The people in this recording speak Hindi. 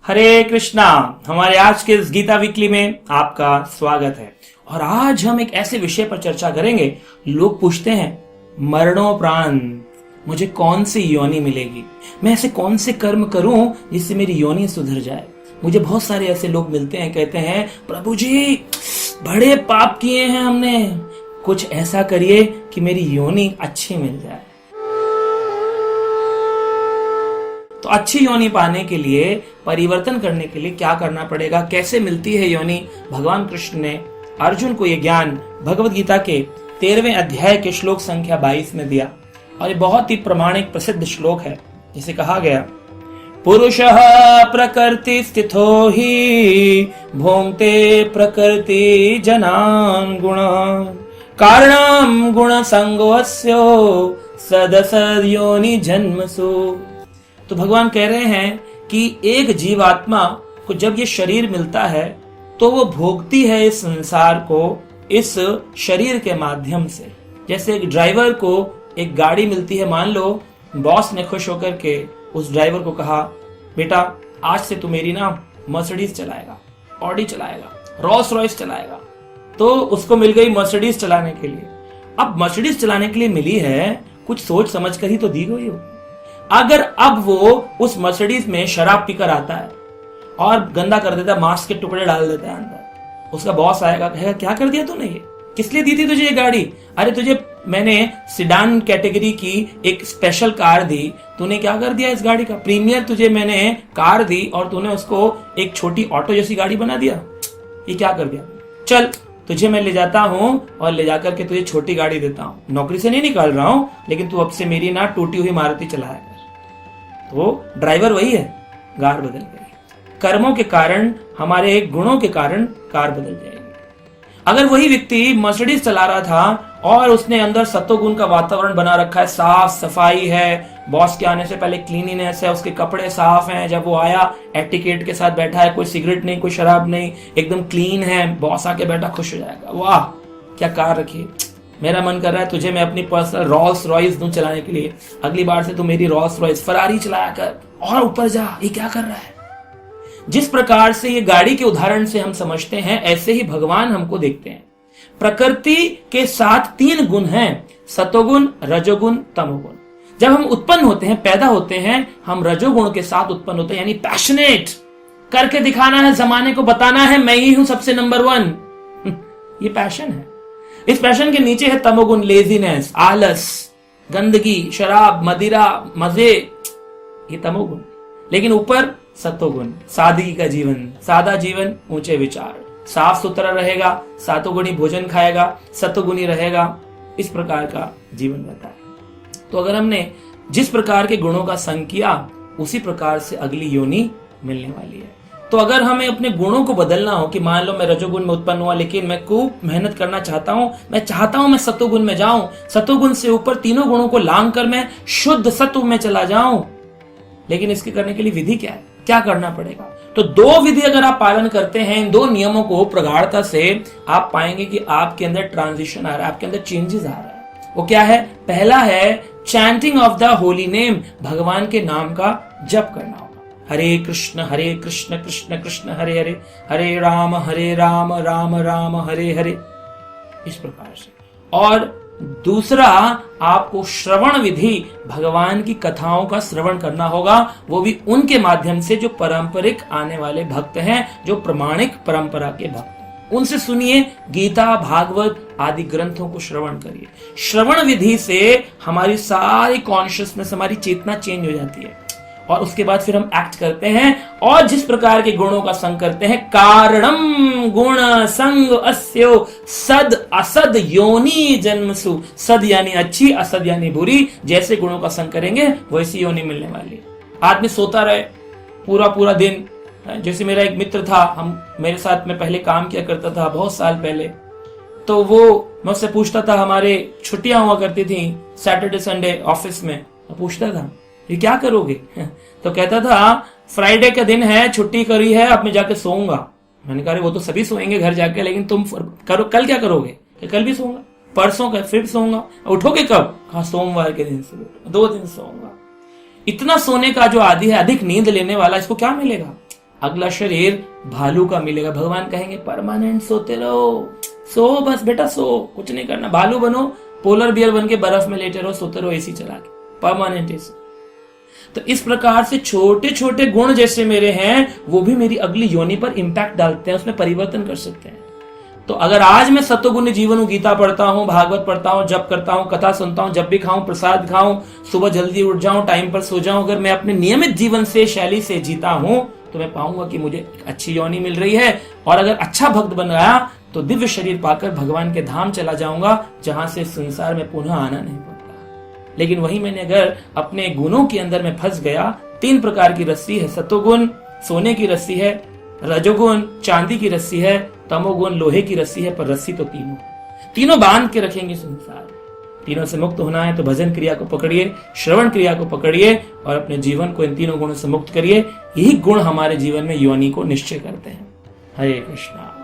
हरे कृष्णा। हमारे आज के इस गीता वीकली में आपका स्वागत है। और आज हम एक ऐसे विषय पर चर्चा करेंगे। लोग पूछते हैं मरणोपरांत मुझे कौन सी योनि मिलेगी, मैं ऐसे कौन से कर्म करूं जिससे मेरी योनि सुधर जाए। मुझे बहुत सारे ऐसे लोग मिलते हैं, कहते हैं प्रभु जी बड़े पाप किए हैं हमने, कुछ ऐसा करिए कि मेरी योनि अच्छी मिल जाए। तो अच्छी योनि पाने के लिए, परिवर्तन करने के लिए क्या करना पड़ेगा, कैसे मिलती है योनि। भगवान कृष्ण ने अर्जुन को यह ज्ञान भगवद गीता के 13वें अध्याय के श्लोक संख्या 22 में दिया। और ये बहुत ही प्रमाणिक प्रसिद्ध श्लोक है, जिसे कहा गया पुरुषः प्रकृति स्थितो हि भोंक्ते प्रकृति जनान् गुणान् कारणं गुण संगोऽस्यो सदसद योनि जन्मसु। तो भगवान कह रहे हैं कि एक जीवात्मा को जब ये शरीर मिलता है तो वो भोगती है इस संसार को इस शरीर के माध्यम से। जैसे एक ड्राइवर को एक गाड़ी मिलती है, मान लो बॉस ने खुश होकर के उस ड्राइवर को कहा बेटा आज से तू मेरी ना मर्सिडीज चलाएगा, ऑडी चलाएगा, रोल्स रॉयस चलाएगा। तो उसको मिल गई मर्सिडीज चलाने के लिए। अब मर्सिडीज चलाने के लिए मिली है, कुछ सोच समझ कर ही तो दी गई हो। अगर अब वो उस मर्सिडीज में शराब पीकर आता है और गंदा कर देता है, मांस के टुकड़े डाल देता है अंदर, उसका बॉस आएगा, कहेगा क्या कर दिया तूने, ये किस लिए दी थी तुझे ये गाड़ी? अरे तुझे मैंने सिडान कैटेगरी की एक स्पेशल कार दी, तूने क्या कर दिया इस गाड़ी का? प्रीमियर तुझे मैंने कार दी और तूने उसको एक छोटी ऑटो जैसी गाड़ी बना दिया। ये क्या कर दिया? चल तुझे मैं ले जाता हूं और ले जाकर के तुझे छोटी गाड़ी देता हूं, नौकरी से नहीं निकाल रहा हूं, लेकिन तू अब से मेरी ना टूटी हुई मारुति चलाएगा। तो ड्राइवर वही है, कार बदल गई। कर्मों के कारण, हमारे गुणों के कारण कार बदल जाएगी। अगर वही व्यक्ति मर्सिडीज चला रहा था और उसने अंदर सत्वगुण का वातावरण बना रखा है, साफ सफाई है, बॉस के आने से पहले क्लीनिनेस है, उसके कपड़े साफ हैं, जब वो आया एटिकेट के साथ बैठा है, कोई सिगरेट नहीं, कोई शराब नहीं, एकदम क्लीन है, बॉस आके बैठा खुश हो जाएगा, वाह क्या कार रखी, मेरा मन कर रहा है तुझे मैं अपनी पर्सनल रोल्स रॉयस दूं चलाने के लिए, अगली बार से तू मेरी रोल्स रॉयस फरारी चलाया कर और ऊपर जा। ये क्या कर रहा है? जिस प्रकार से ये गाड़ी के उदाहरण से हम समझते हैं, ऐसे ही भगवान हमको देखते हैं। प्रकृति के साथ 3 गुण हैं, सतोगुण, रजोगुण, तमोगुण। जब हम उत्पन्न होते हैं, पैदा होते हैं, हम रजोगुण के साथ उत्पन्न होते हैं, यानी पैशनेट, करके दिखाना है, जमाने को बताना है मैं ही हूं सबसे नंबर 1। ये पैशन है। इस पैशन के नीचे है तमोगुण, लेजीनेस, आलस, गंदगी, शराब, मदिरा, मजे, ये तमोगुण। लेकिन ऊपर सत्वगुण, सादगी का जीवन, सादा जीवन, ऊंचे विचार, साफ सुथरा रहेगा, सातोगुणी भोजन खाएगा, सत्वगुणी रहेगा, इस प्रकार का जीवन रहता है। तो अगर हमने जिस प्रकार के गुणों का संग किया, उसी प्रकार से अगली योनि मिलने वाली है। तो अगर हमें अपने गुणों को बदलना हो कि मान लो मैं रजोगुण में उत्पन्न हुआ, लेकिन मैं खूब मेहनत करना चाहता हूं, मैं चाहता हूं मैं सत्वगुण में जाऊं, सत्वगुण से ऊपर तीनों गुणों को लांग कर मैं शुद्ध सत्व में चला जाऊं, लेकिन इसके करने के लिए विधि क्या है, क्या करना पड़ेगा? तो 2 विधि अगर आप पालन करते हैं, इन 2 नियमों को प्रगाढ़ता से, आप पाएंगे कि आपके अंदर ट्रांजिशन आ रहा है, आपके अंदर चेंजेस आ रहा है। वो क्या है? पहला है chanting of the holy name, भगवान के नाम का जप करना होगा। हरे कृष्ण कृष्ण कृष्ण हरे हरे, हरे राम राम राम हरे हरे, इस प्रकार से। और दूसरा, आपको श्रवण विधि, भगवान की कथाओं का श्रवण करना होगा, वो भी उनके माध्यम से जो पारंपरिक आने वाले भक्त हैं, जो प्रमाणिक परंपरा के भक्त हैं, उनसे सुनिए। गीता, भागवत आदि ग्रंथों को श्रवण करिए। श्रवण विधि से हमारी सारी कॉन्शियसनेस, हमारी चेतना चेंज हो जाती है और उसके बाद फिर हम एक्ट करते हैं और जिस प्रकार के गुणों का संग करते हैं, कारणम गुण संग अस्यो सद असद योनि जन्मसु। सद यानी अच्छी, असद यानी बुरी। जैसे गुणों का संग करेंगे वैसी योनि मिलने वाली है। आदमी सोता रहे पूरा दिन। जैसे मेरा एक मित्र था, हम मेरे साथ में पहले काम किया करता था बहुत साल पहले, तो वो मुझसे पूछता था, हमारे छुट्टियां हुआ करती थी सैटरडे संडे ऑफिस में, पूछता था ये क्या करोगे? तो कहता था फ्राइडे का दिन है, छुट्टी करी है, अब मैं जाके सोऊंगा। मैंने कहा वो तो सभी सोएंगे घर जाके, लेकिन तुम करो, कल क्या करोगे? कल भी सोऊंगा, परसों का फिर सोऊंगा। उठोगे कब? कहा सोमवार के दिन से 2 दिन सोऊंगा। इतना सोने का जो आदि है, अधिक नींद लेने वाला, इसको क्या मिलेगा? अगला शरीर भालू का मिलेगा। भगवान कहेंगे परमानेंट सोते रहो, सो बस बेटा सो, कुछ नहीं करना, भालू बनो, पोलर बियर बन के बर्फ में लेटे रहो, सोते रहो एसी चला के, परमानेंट एसी। तो इस प्रकार से छोटे छोटे गुण जैसे मेरे हैं वो भी मेरी अगली योनि पर इंपैक्ट डालते हैं, उसमें परिवर्तन कर सकते हैं। तो अगर आज मैं सत्वगुणी जीवन हूं, गीता पढ़ता हूं, भागवत पढ़ता हूं, जप करता हूं, कथा सुनता हूं, जब भी खाऊं प्रसाद खाऊं, सुबह जल्दी उठ जाऊं, टाइम पर सो जाऊं, अगर मैं अपने नियमित जीवन से शैली से जीता हूं तो मैं पाऊंगा कि मुझे अच्छी योनि मिल रही है। और अगर अच्छा भक्त बन गया तो दिव्य शरीर पाकर भगवान के धाम चला जाऊंगा, जहां से संसार में पुनः आना नहीं पड़ता। लेकिन वही मैंने अगर अपने गुणों के अंदर में फंस गया, 3 प्रकार की रस्सी है, सत्वगुण सोने की रस्सी है, रजोगुण चांदी की रस्सी है, तमोगुण लोहे की रस्सी है, पर रस्सी तो तीनों बांध के रखेंगे संसार। तीनों से मुक्त होना है तो भजन क्रिया को पकड़िए, श्रवण क्रिया को पकड़िए और अपने जीवन को इन तीनों गुणों से मुक्त करिए। यही गुण हमारे जीवन में योनि को निश्चय करते हैं। हरे कृष्णा।